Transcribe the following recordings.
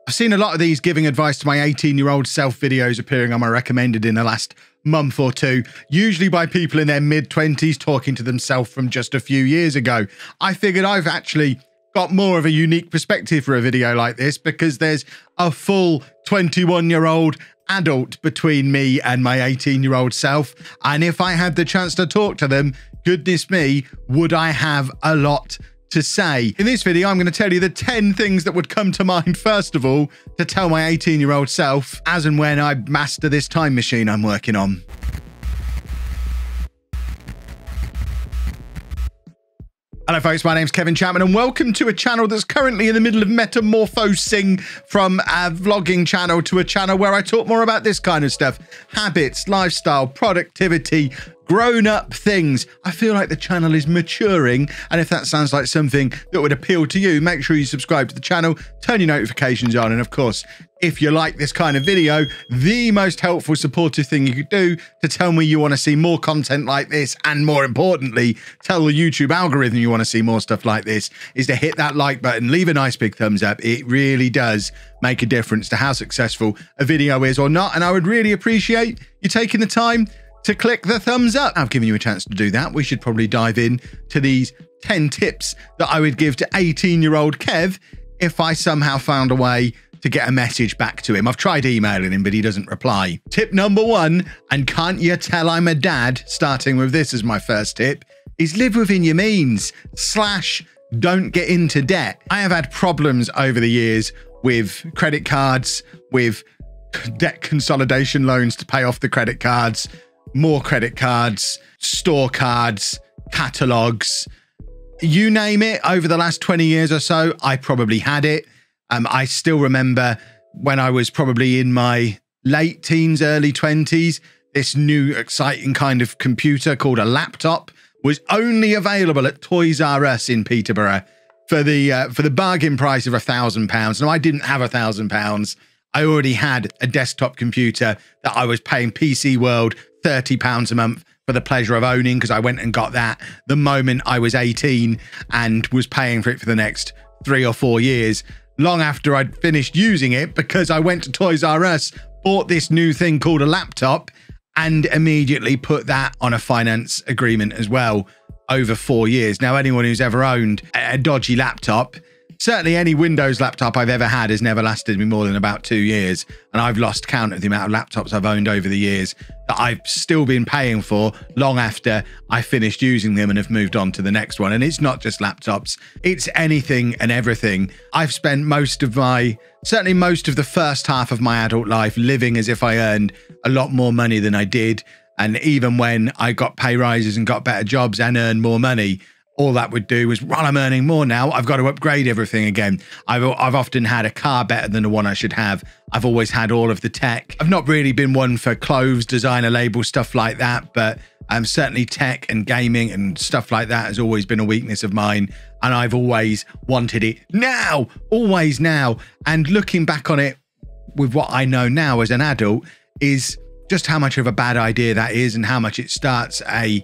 I've seen a lot of these giving advice to my 18-year-old self videos appearing on my recommended in the last month or two, usually by people in their mid-20s talking to themselves from just a few years ago. I figured I've actually got more of a unique perspective for a video like this because there's a full 21-year-old adult between me and my 18-year-old self. And if I had the chance to talk to them, goodness me, would I have a lot to say. In this video, I'm going to tell you the 10 things that would come to mind, first of all, to tell my 18-year-old self as and when I master this time machine I'm working on. Hello folks, my name's Kevin Chapman and welcome to a channel that's currently in the middle of metamorphosing from a vlogging channel to a channel where I talk more about this kind of stuff. Habits, lifestyle, productivity, grown-up things. I feel like the channel is maturing, and if that sounds like something that would appeal to you, make sure you subscribe to the channel, turn your notifications on, and of course, if you like this kind of video, the most helpful supportive thing you could do to tell me you want to see more content like this, and more importantly, tell the YouTube algorithm you want to see more stuff like this, is to hit that like button, leave a nice big thumbs up. It really does make a difference to how successful a video is or not, and I would really appreciate you taking the time to click the thumbs up. I've given you a chance to do that. We should probably dive in to these 10 tips that I would give to 18-year-old Kev if I somehow found a way to get a message back to him. I've tried emailing him, but he doesn't reply. Tip number 1, and can't you tell I'm a dad, starting with this as my first tip, is live within your means / don't get into debt. I have had problems over the years with credit cards, with debt consolidation loans to pay off the credit cards, more credit cards, store cards, catalogs, you name it. Over the last 20 years or so, I probably had it. I still remember when I was probably in my late teens, early 20s, this new exciting kind of computer called a laptop was only available at Toys R Us in Peterborough for the bargain price of £1,000. Now, I didn't have £1,000. I already had a desktop computer that I was paying PC World £30 a month for the pleasure of owning, because I went and got that the moment I was 18 and was paying for it for the next 3 or 4 years, long after I'd finished using it, because I went to Toys R Us, bought this new thing called a laptop, and immediately put that on a finance agreement as well over 4 years. Now, anyone who's ever owned a dodgy laptop, certainly any Windows laptop I've ever had has never lasted me more than about 2 years. And I've lost count of the amount of laptops I've owned over the years that I've still been paying for long after I finished using them and have moved on to the next one. And it's not just laptops, it's anything and everything. I've spent certainly most of the first half of my adult life living as if I earned a lot more money than I did. And even when I got pay rises and got better jobs and earned more money, all that would do was, while I'm earning more now, I've got to upgrade everything again. I've often had a car better than the one I should have. I've always had all of the tech. I've not really been one for clothes, designer labels, stuff like that, but certainly tech and gaming and stuff like that has always been a weakness of mine. And I've always wanted it now, always now. And looking back on it with what I know now as an adult is just how much of a bad idea that is, and how much it starts a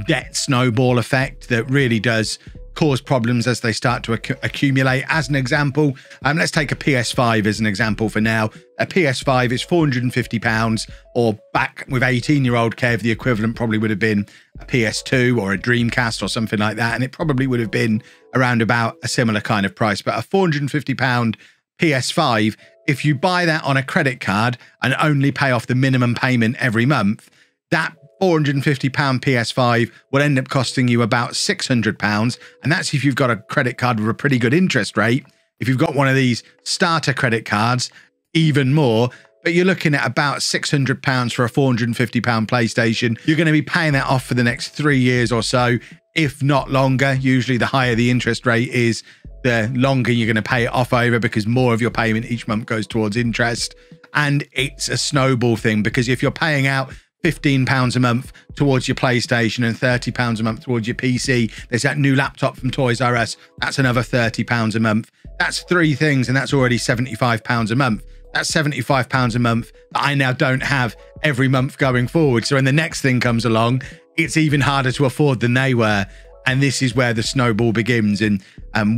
debt snowball effect that really does cause problems as they start to accumulate. As an example, let's take a PS5 as an example for now. A PS5 is £450, or back with 18-year-old Kev, the equivalent probably would have been a PS2 or a Dreamcast or something like that, and it probably would have been around about a similar kind of price. But a £450 PS5, if you buy that on a credit card and only pay off the minimum payment every month, that £450 PS5 will end up costing you about £600, and that's if you've got a credit card with a pretty good interest rate. If you've got one of these starter credit cards, even more, but you're looking at about £600 for a £450 PlayStation. You're going to be paying that off for the next 3 years or so, if not longer. Usually the higher the interest rate is, the longer you're going to pay it off over, because more of your payment each month goes towards interest. And it's a snowball thing, because if you're paying out £15 a month towards your PlayStation and £30 a month towards your PC, there's that new laptop from Toys R Us, that's another £30 a month. That's 3 things, and that's already £75 a month. That's £75 a month that I now don't have every month going forward. So when the next thing comes along, it's even harder to afford than they were. And this is where the snowball begins. And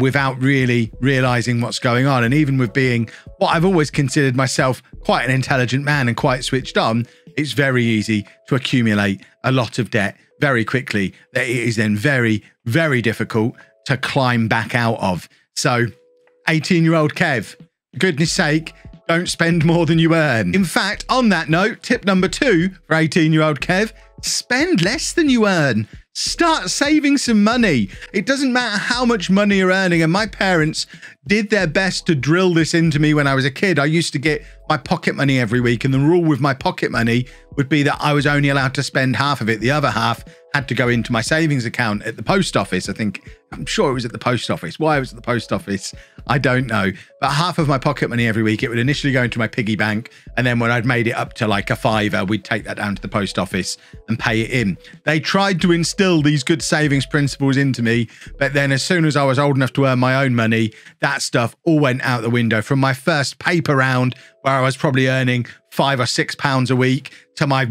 without really realizing what's going on, and even with being what I've always considered myself quite an intelligent man and quite switched on, it's very easy to accumulate a lot of debt very quickly that it is then very, very difficult to climb back out of. So 18-year-old Kev, for goodness sake, don't spend more than you earn. In fact, on that note, tip number 2 for 18-year-old Kev, spend less than you earn. Start saving some money. It doesn't matter how much money you're earning. And my parents did their best to drill this into me when I was a kid. I used to get my pocket money every week. And the rule with my pocket money would be that I was only allowed to spend half of it. The other half had to go into my savings account at the post office. I'm sure it was at the post office. Why it was at the post office, I don't know. But half of my pocket money every week, it would initially go into my piggy bank. And then when I'd made it up to like a £5, we'd take that down to the post office and pay it in. They tried to instill these good savings principles into me. But then as soon as I was old enough to earn my own money, that stuff all went out the window. From my first paper round, where I was probably earning £5 or £6 a week, to my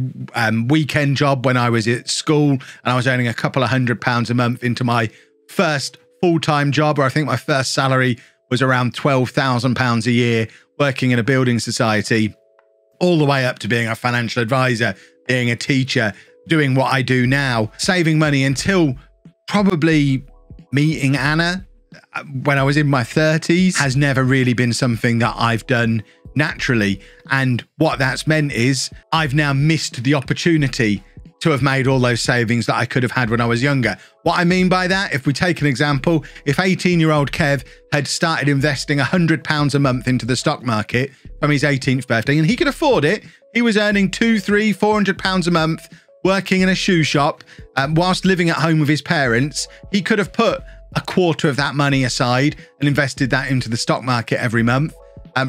weekend job when I was at school and I was earning a couple of £100 a month, into my first full-time job where I think my first salary was around £12,000 a year, working in a building society, all the way up to being a financial advisor, being a teacher, doing what I do now, saving money until probably meeting Anna when I was in my 30s has never really been something that I've done naturally. And what that's meant is I've now missed the opportunity to have made all those savings that I could have had when I was younger. What I mean by that, if we take an example, if 18-year-old Kev had started investing £100 a month into the stock market from his 18th birthday, and he could afford it, he was earning £200, £300, £400 a month, working in a shoe shop, whilst living at home with his parents, he could have put a quarter of that money aside and invested that into the stock market every month,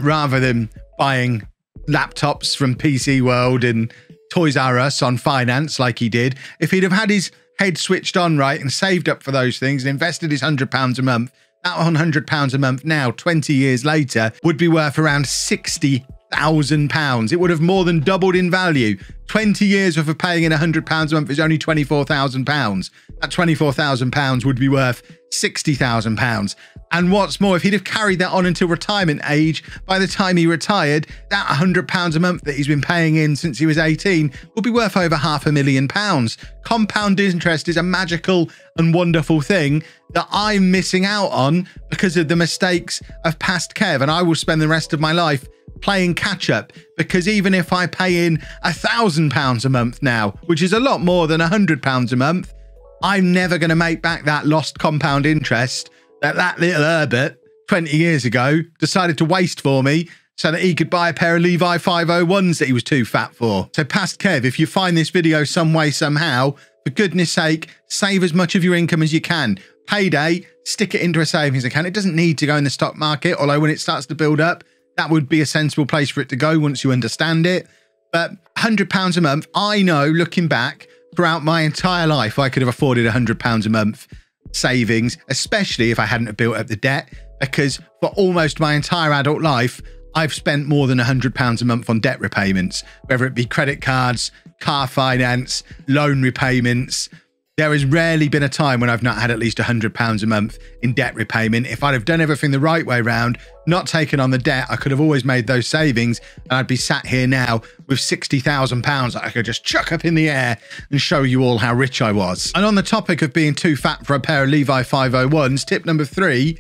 rather than buying laptops from PC World and Toys R Us on finance like he did. If he'd have had his head switched on right and saved up for those things and invested his £100 a month, that £100 a month now, 20 years later, would be worth around £60,000. It would have more than doubled in value. 20 years worth of paying in £100 a month is only £24,000. That £24,000 would be worth £60,000. And what's more, if he'd have carried that on until retirement age, by the time he retired, that £100 a month that he's been paying in since he was 18 would be worth over £500,000. Compound interest is a magical and wonderful thing that I'm missing out on because of the mistakes of past Kev. And I will spend the rest of my life playing catch up, because even if I pay in £1,000 a month now, which is a lot more than £100 a month, I'm never going to make back that lost compound interest that little Herbert 20 years ago decided to waste for me so that he could buy a pair of Levi 501s that he was too fat for. So past Kev, if you find this video some way, somehow, for goodness sake, save as much of your income as you can. Payday, stick it into a savings account. It doesn't need to go in the stock market, although when it starts to build up, that would be a sensible place for it to go once you understand it. But £100 a month, I know, looking back, throughout my entire life, I could have afforded £100 a month savings, especially if I hadn't built up the debt, because for almost my entire adult life, I've spent more than £100 a month on debt repayments, whether it be credit cards, car finance, loan repayments. There has rarely been a time when I've not had at least £100 a month in debt repayment. If I'd have done everything the right way round, not taken on the debt, I could have always made those savings, and I'd be sat here now with £60,000 that I could just chuck up in the air and show you all how rich I was. And on the topic of being too fat for a pair of Levi 501s, tip number 3,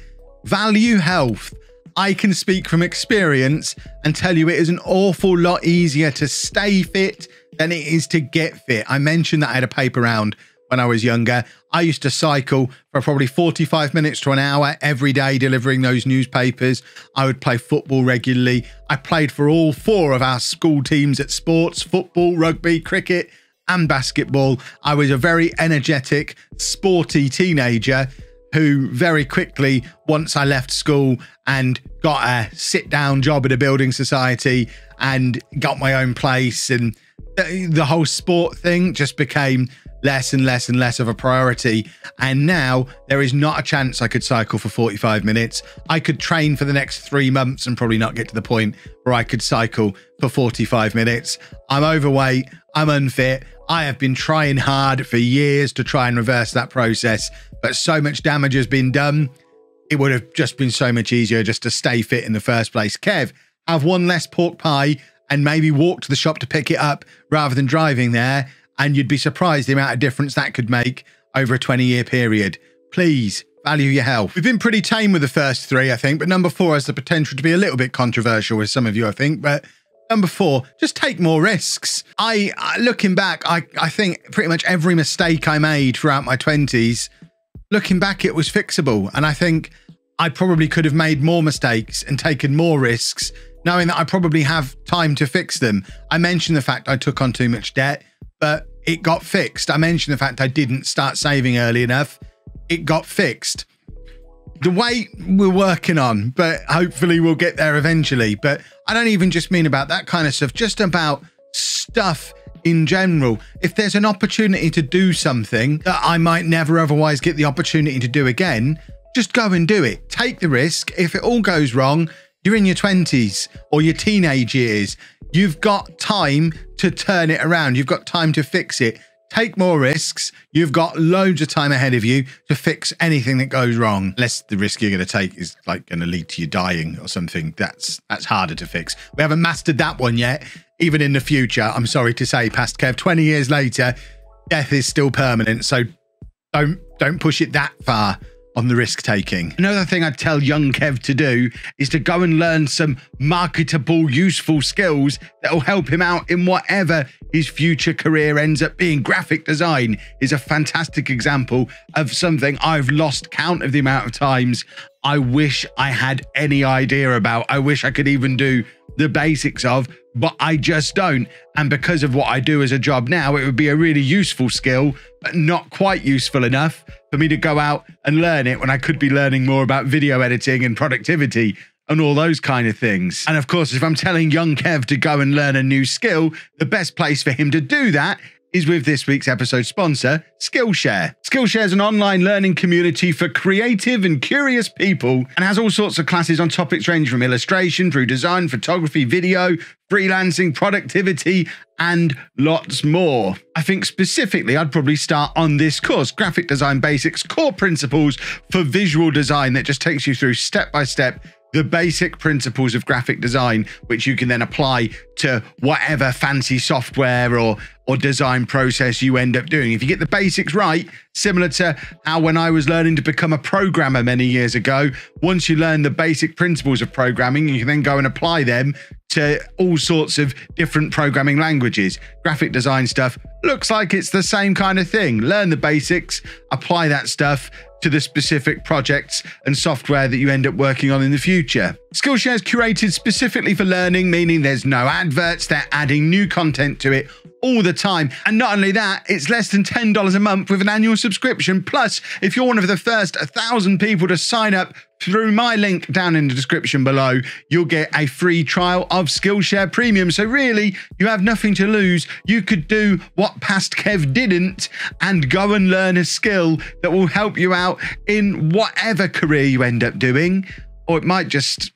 value health. I can speak from experience and tell you it is an awful lot easier to stay fit than it is to get fit. I mentioned that I had a paper round when I was younger. I used to cycle for probably 45 minutes to an hour every day delivering those newspapers. I would play football regularly. I played for all 4 of our school teams at sports: football, rugby, cricket, and basketball. I was a very energetic, sporty teenager who very quickly, once I left school and got a sit-down job at a building society and got my own place, and the whole sport thing just became less and less and less of a priority. And now there is not a chance I could cycle for 45 minutes. I could train for the next 3 months and probably not get to the point where I could cycle for 45 minutes. I'm overweight. I'm unfit. I have been trying hard for years to try and reverse that process, but so much damage has been done. It would have just been so much easier just to stay fit in the first place. Kev, have one less pork pie and maybe walk to the shop to pick it up rather than driving there, and you'd be surprised the amount of difference that could make over a 20-year period. Please value your health. We've been pretty tame with the first three, I think, but number 4 has the potential to be a little bit controversial with some of you, I think, but number 4, just take more risks. Looking back, I think pretty much every mistake I made throughout my 20s, looking back, it was fixable. And I think I probably could have made more mistakes and taken more risks, knowing that I probably have time to fix them. I mentioned the fact I took on too much debt, but it got fixed. I mentioned the fact I didn't start saving early enough. It got fixed. The weight we're working on, but hopefully we'll get there eventually. But I don't even just mean about that kind of stuff, just about stuff in general. If there's an opportunity to do something that I might never otherwise get the opportunity to do again, just go and do it. Take the risk. If it all goes wrong, you're in your 20s or your teenage years. You've got time to turn it around. You've got time to fix it. Take more risks. You've got loads of time ahead of you to fix anything that goes wrong. Unless the risk you're going to take is like going to lead to you dying or something. That's harder to fix. We haven't mastered that one yet. Even in the future, I'm sorry to say, Past Kev, 20 years later, death is still permanent. So don't push it that far on the risk taking. Another thing I'd tell young Kev to do is to go and learn some marketable, useful skills that will help him out in whatever his future career ends up being. Graphic design is a fantastic example of something I've lost count of the amount of times I wish I had any idea about. I wish I could even do the basics of, but I just don't. And because of what I do as a job now, it would be a really useful skill, but not quite useful enough for me to go out and learn it when I could be learning more about video editing and productivity and all those kind of things. And of course, if I'm telling young Kev to go and learn a new skill, the best place for him to do that is with this week's episode sponsor, Skillshare. Skillshare is an online learning community for creative and curious people and has all sorts of classes on topics ranging from illustration through design, photography, video, freelancing, productivity, and lots more. I think specifically, I'd probably start on this course, Graphic Design Basics, Core Principles for Visual Design, that just takes you through step by step the basic principles of graphic design, which you can then apply to whatever fancy software or design process you end up doing. If you get the basics right, similar to how when I was learning to become a programmer many years ago, once you learn the basic principles of programming, you can then go and apply them to all sorts of different programming languages. Graphic design stuff looks like it's the same kind of thing. Learn the basics, apply that stuff to the specific projects and software that you end up working on in the future. Skillshare is curated specifically for learning, meaning there's no adverts, they're adding new content to it all the time. And not only that, it's less than $10 a month with an annual subscription. Plus, if you're one of the first 1,000 people to sign up through my link down in the description below, you'll get a free trial of Skillshare Premium. So really, you have nothing to lose. You could do what Past Kev didn't and go and learn a skill that will help you out in whatever career you end up doing. Or it might just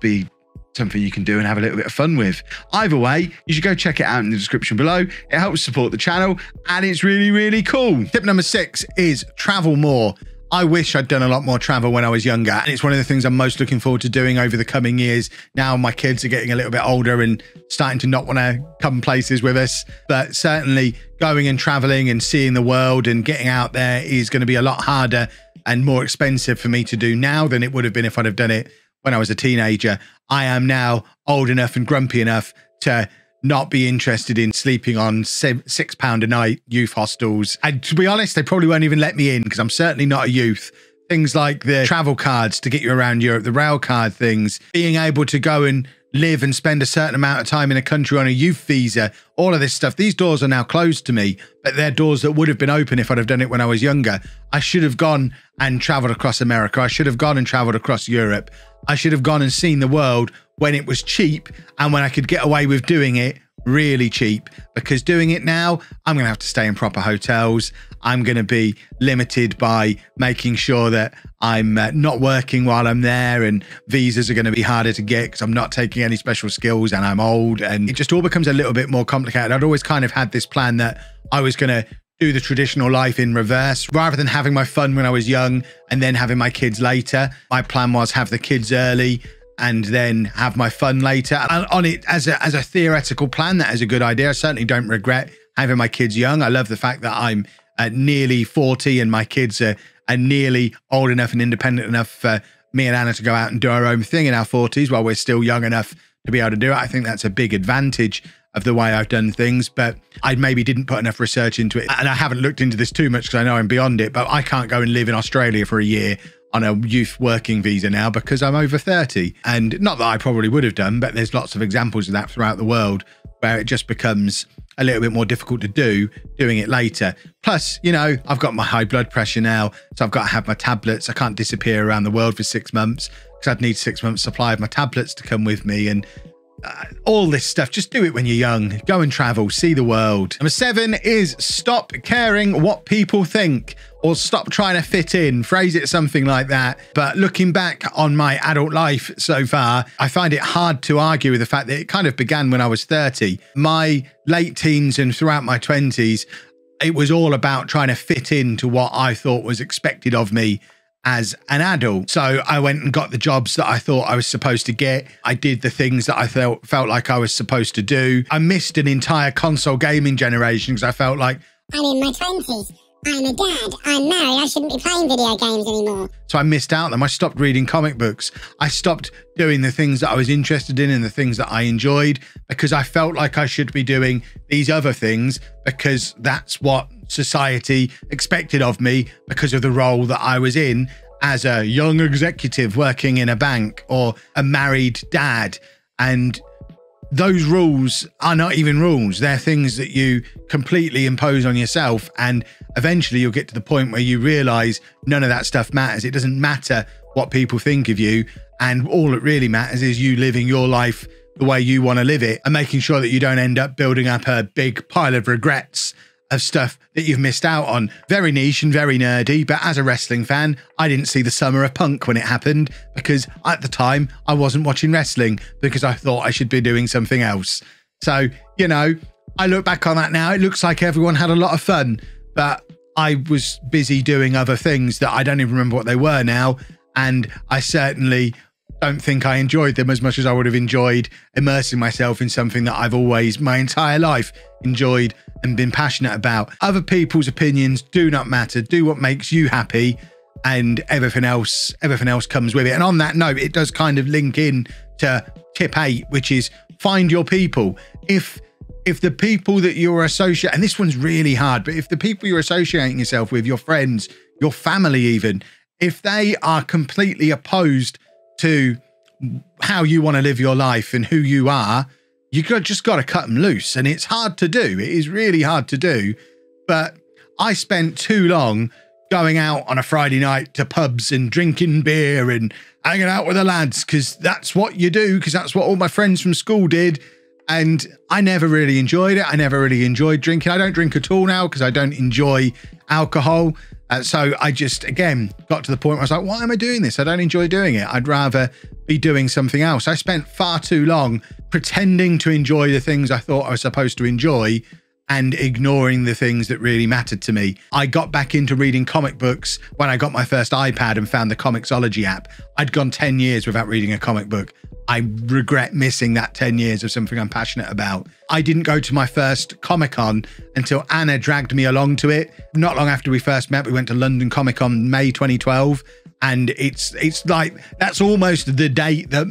be something you can do and have a little bit of fun with. Either way, you should go check it out in the description below. It helps support the channel and it's really, really cool. Tip number 6 is travel more. I wish I'd done a lot more travel when I was younger. And it's one of the things I'm most looking forward to doing over the coming years. Now my kids are getting a little bit older and starting to not want to come places with us. But certainly going and traveling and seeing the world and getting out there is going to be a lot harder and more expensive for me to do now than it would have been if I'd have done it when I was a teenager. I am now old enough and grumpy enough to not be interested in sleeping on £6 a night youth hostels. And to be honest, they probably won't even let me in because I'm certainly not a youth. Things like the travel cards to get you around Europe, the rail card things, being able to go and live and spend a certain amount of time in a country on a youth visa, all of this stuff. These doors are now closed to me, but they're doors that would have been open if I'd have done it when I was younger. I should have gone and traveled across America. I should have gone and traveled across Europe. I should have gone and seen the world when it was cheap and when I could get away with doing it really cheap, because doing it now, I'm going to have to stay in proper hotels. I'm going to be limited by making sure that I'm not working while I'm there, and visas are going to be harder to get because I'm not taking any special skills and I'm old, and it just all becomes a little bit more complicated. I'd always kind of had this plan that I was going to do the traditional life in reverse. Rather than having my fun when I was young and then having my kids later, my plan was have the kids early and then have my fun later. And on it as a theoretical plan, that is a good idea. I certainly don't regret having my kids young. I love the fact that I'm nearly 40 and my kids are nearly old enough and independent enough for me and Anna to go out and do our own thing in our 40s while we're still young enough to be able to do it. I think that's a big advantage of the way I've done things, but I maybe didn't put enough research into it. And I haven't looked into this too much because I know I'm beyond it, but I can't go and live in Australia for a year on a youth working visa now because I'm over 30. And not that I probably would have done, but there's lots of examples of that throughout the world where it just becomes a little bit more difficult to do doing it later. Plus, you know, I've got my high blood pressure now, so I've got to have my tablets. I can't disappear around the world for 6 months because I'd need 6 months supply of my tablets to come with me, and all this stuff. Just do it when you're young. Go and travel, see the world. Number 7 is stop caring what people think, or stop trying to fit in. Phrase it something like that. But looking back on my adult life so far, I find it hard to argue with the fact that it kind of began when I was 30. My late teens and throughout my 20s, it was all about trying to fit into what I thought was expected of me as an adult. So I went and got the jobs that I thought I was supposed to get. I did the things that I felt like I was supposed to do. I missed an entire console gaming generation because I felt like, I'm in my 20s. I'm a dad. I'm married. I shouldn't be playing video games anymore. So I missed out on them. I stopped reading comic books. I stopped doing the things that I was interested in and the things that I enjoyed because I felt like I should be doing these other things because that's what society expected of me because of the role that I was in as a young executive working in a bank or a married dad. And those rules are not even rules. They're things that you completely impose on yourself. And eventually you'll get to the point where you realize none of that stuff matters. It doesn't matter what people think of you. And all that really matters is you living your life the way you want to live it and making sure that you don't end up building up a big pile of regrets of stuff that you've missed out on. Very niche and very nerdy, but as a wrestling fan, I didn't see the Summer of Punk when it happened because at the time I wasn't watching wrestling because I thought I should be doing something else. So, you know, I look back on that now, it looks like everyone had a lot of fun, but I was busy doing other things that I don't even remember what they were now. And I certainly don't think I enjoyed them as much as I would have enjoyed immersing myself in something that I've always, my entire life, enjoyed and been passionate about. Other people's opinions do not matter. Do what makes you happy, and everything else comes with it. And on that note, it does kind of link in to tip 8, which is find your people. If the people that you're associating, and this one's really hard, but if the people you're associating yourself with, your friends, your family even, if they are completely opposed to how you want to live your life and who you are, just got to cut them loose. And it's hard to do. It is really hard to do. But I spent too long going out on a Friday night to pubs and drinking beer and hanging out with the lads because that's what you do, because that's what all my friends from school did. And I never really enjoyed it. I never really enjoyed drinking. I don't drink at all now because I don't enjoy alcohol. So I just, again, got to the point where I was like, why am I doing this? I don't enjoy doing it. I'd rather be doing something else. I spent far too long pretending to enjoy the things I thought I was supposed to enjoy and ignoring the things that really mattered to me. I got back into reading comic books when I got my first iPad and found the Comixology app. I'd gone 10 years without reading a comic book. I regret missing that 10 years of something I'm passionate about. I didn't go to my first Comic-Con until Anna dragged me along to it. Not long after we first met, we went to London Comic-Con May 2012. And it's like, that's almost the date that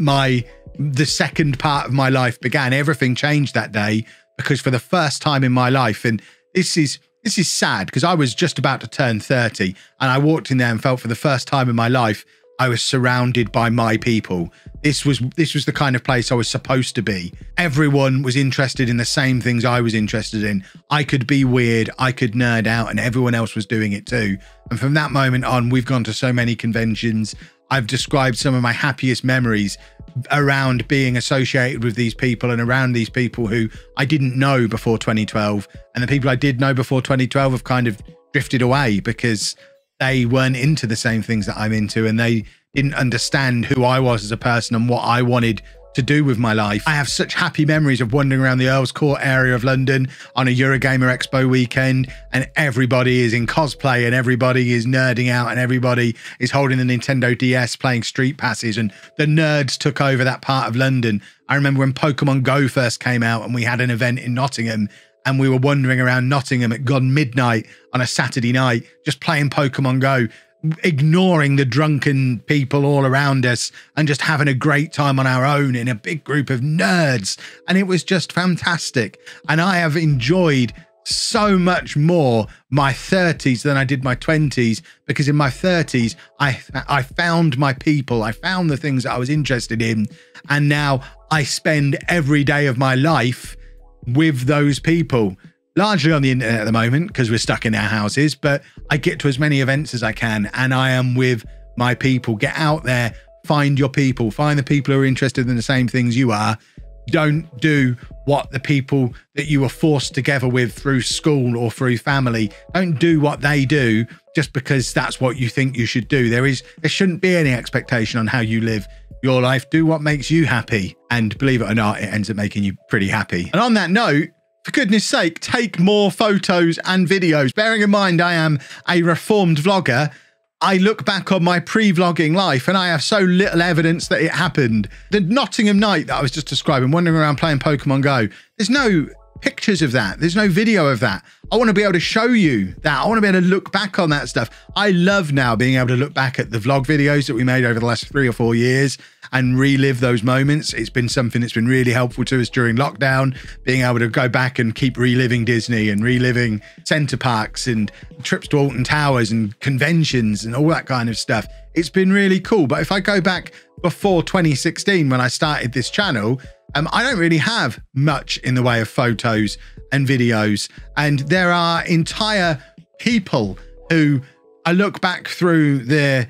the second part of my life began. Everything changed that day because for the first time in my life, and this is sad because I was just about to turn 30 and I walked in there and felt for the first time in my life, I was surrounded by my people. This was the kind of place I was supposed to be. Everyone was interested in the same things I was interested in. I could be weird, I could nerd out, and everyone else was doing it too. And from that moment on, we've gone to so many conventions. I've described some of my happiest memories around being associated with these people and around these people who I didn't know before 2012. And the people I did know before 2012 have kind of drifted away because they weren't into the same things that I'm into, and they didn't understand who I was as a person and what I wanted to do with my life. I have such happy memories of wandering around the Earl's Court area of London on a Eurogamer Expo weekend, and everybody is in cosplay and everybody is nerding out and everybody is holding the Nintendo DS playing Street Passes, and the nerds took over that part of London. I remember when Pokemon Go first came out and we had an event in Nottingham, and we were wandering around Nottingham at gone midnight on a Saturday night just playing Pokemon Go, ignoring the drunken people all around us and just having a great time on our own in a big group of nerds. And it was just fantastic. And I have enjoyed so much more my 30s than I did my 20s, because in my 30s, I found my people, I found the things that I was interested in. And now I spend every day of my life with those people. Largely on the internet at the moment because we're stuck in our houses, but I get to as many events as I can and I am with my people. Get out there, find your people, find the people who are interested in the same things you are. Don't do what the people that you were forced together with through school or through family. Don't do what they do just because that's what you think you should do. There shouldn't be any expectation on how you live your life. Do what makes you happy, and believe it or not, it ends up making you pretty happy. And on that note, for goodness sake, take more photos and videos. Bearing in mind I am a reformed vlogger, I look back on my pre-vlogging life and I have so little evidence that it happened. The Nottingham night that I was just describing, wandering around playing Pokemon Go, there's no pictures of that. There's no video of that. I want to be able to show you that. I want to be able to look back on that stuff. I love now being able to look back at the vlog videos that we made over the last 3 or 4 years and relive those moments. It's been something that's been really helpful to us during lockdown, being able to go back and keep reliving Disney and reliving Center Parks and trips to Alton Towers and conventions and all that kind of stuff. It's been really cool. But if I go back before 2016, when I started this channel, I don't really have much in the way of photos and videos. And there are entire people who I look back through the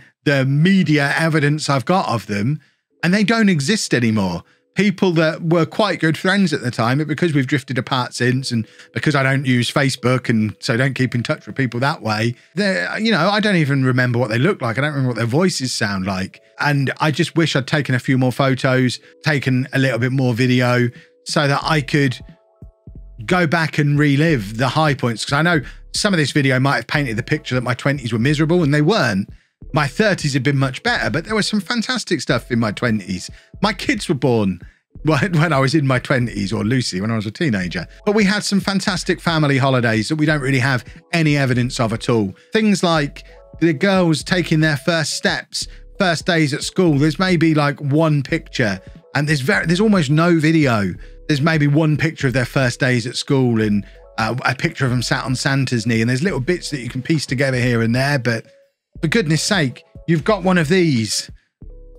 media evidence I've got of them, and they don't exist anymore. People that were quite good friends at the time, but because we've drifted apart since, and because I don't use Facebook and so don't keep in touch with people that way, I don't even remember what they look like. I don't remember what their voices sound like. And I just wish I'd taken a few more photos, taken a little bit more video so that I could go back and relive the high points. Because I know some of this video might have painted the picture that my 20s were miserable, and they weren't. My 30s have been much better, but there was some fantastic stuff in my 20s. My kids were born when I was in my 20s, or Lucy when I was a teenager. But we had some fantastic family holidays that we don't really have any evidence of at all. Things like the girls taking their first steps, first days at school. There's maybe like one picture, and there's almost no video. There's maybe one picture of their first days at school and a picture of them sat on Santa's knee, and there's little bits that you can piece together here and there, but for goodness sake, you've got one of these.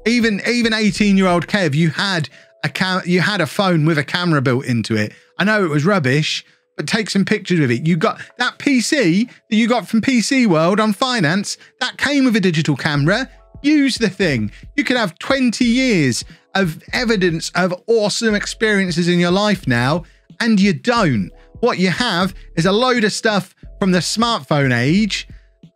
Even 18-year-old Kev, you had a phone with a camera built into it. I know it was rubbish, but take some pictures of it. You got that PC that you got from PC World on finance, that came with a digital camera. Use the thing. You could have 20 years of evidence of awesome experiences in your life now, and you don't. What you have is a load of stuff from the smartphone age,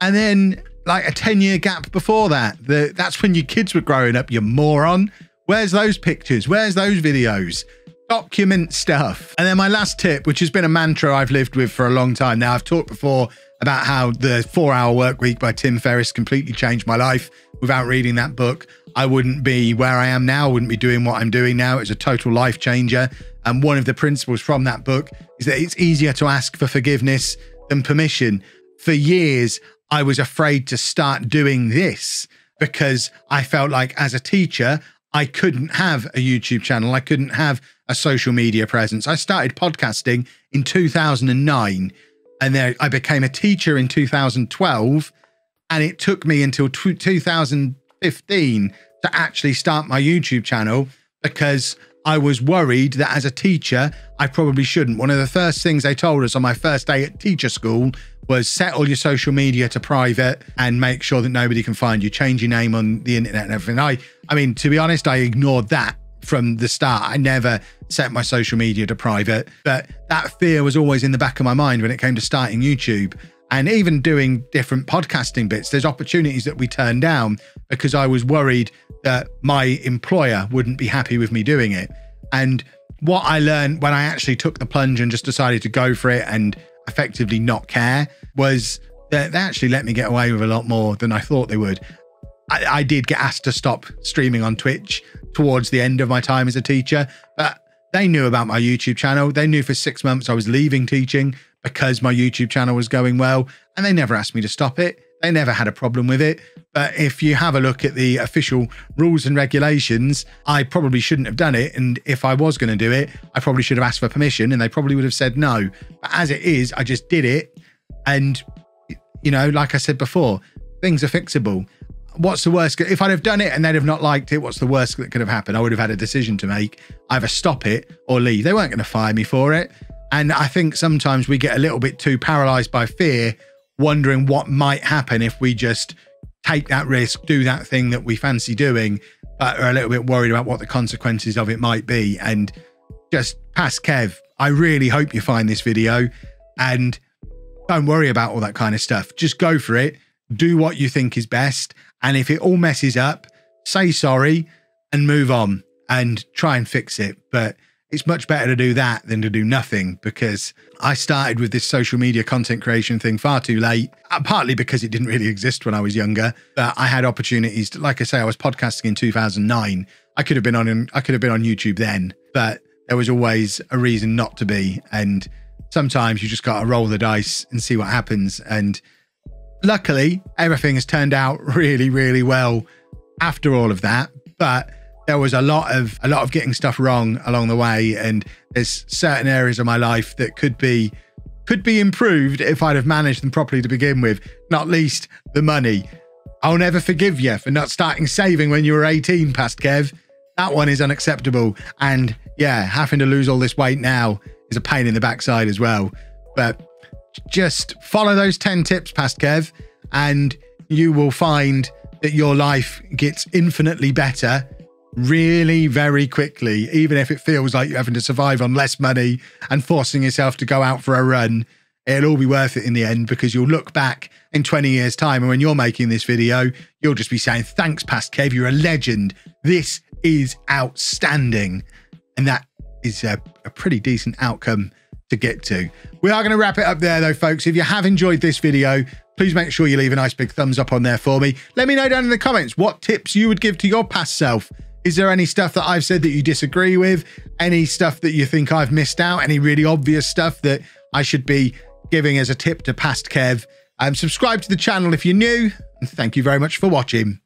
and then like a 10-year gap before that. That's when your kids were growing up, you moron. Where's those pictures? Where's those videos? Document stuff. And then my last tip, which has been a mantra I've lived with for a long time now. I've talked before about how the 4-Hour Work Week by Tim Ferriss completely changed my life. Without reading that book, I wouldn't be where I am now. I wouldn't be doing what I'm doing now. It's a total life changer. And one of the principles from that book is that it's easier to ask for forgiveness than permission. For years, I was afraid to start doing this because I felt like as a teacher, I couldn't have a YouTube channel. I couldn't have a social media presence. I started podcasting in 2009, and then I became a teacher in 2012. And it took me until 2015 to actually start my YouTube channel because I was worried that as a teacher, I probably shouldn't. One of the first things they told us on my first day at teacher school was set all your social media to private and make sure that nobody can find you. Change your name on the internet and everything. I mean, to be honest, I ignored that from the start. I never set my social media to private, but that fear was always in the back of my mind when it came to starting YouTube. And even doing different podcasting bits, there's opportunities that we turned down because I was worried that my employer wouldn't be happy with me doing it. And what I learned when I actually took the plunge and just decided to go for it and effectively not care was that they actually let me get away with a lot more than I thought they would. I did get asked to stop streaming on Twitch towards the end of my time as a teacher, but they knew about my YouTube channel. They knew for 6 months I was leaving teaching because my YouTube channel was going well, and they never asked me to stop it. They never had a problem with it. But if you have a look at the official rules and regulations, I probably shouldn't have done it. And if I was going to do it, I probably should have asked for permission and they probably would have said no. But as it is, I just did it. And, you know, like I said before, things are fixable. What's the worst? If I'd have done it and they'd have not liked it, what's the worst that could have happened? I would have had a decision to make, either stop it or leave. They weren't going to fire me for it. And I think sometimes we get a little bit too paralyzed by fear, wondering what might happen if we just take that risk, do that thing that we fancy doing, but are a little bit worried about what the consequences of it might be. And just Past Kev, I really hope you find this video and don't worry about all that kind of stuff. Just go for it. Do what you think is best. And if it all messes up, say sorry and move on and try and fix it. But it's much better to do that than to do nothing, because I started with this social media content creation thing far too late, partly because it didn't really exist when I was younger. But I had opportunities to, like I say, I was podcasting in 2009. I could have been on YouTube then, but there was always a reason not to be. And sometimes you just got to roll the dice and see what happens. And luckily, everything has turned out really, really well after all of that. But there was a lot of getting stuff wrong along the way, and there's certain areas of my life that could be improved if I'd have managed them properly to begin with, not least the money. I'll never forgive you for not starting saving when you were 18, Past Kev. That one is unacceptable. And yeah, having to lose all this weight now is a pain in the backside as well. But just follow those 10 tips, Past Kev, and you will find that your life gets infinitely better really very quickly, even if it feels like you're having to survive on less money and forcing yourself to go out for a run. It'll all be worth it in the end, because you'll look back in 20 years time, and when you're making this video, you'll just be saying, thanks, Past Kev, you're a legend. This is outstanding. And that is a pretty decent outcome to get to. We are going to wrap it up there though, folks. If you have enjoyed this video, please make sure you leave a nice big thumbs up on there for me. Let me know down in the comments what tips you would give to your past self. Is there any stuff that I've said that you disagree with? Any stuff that you think I've missed out? Any really obvious stuff that I should be giving as a tip to Past Kev? Subscribe to the channel if you're new, and thank you very much for watching.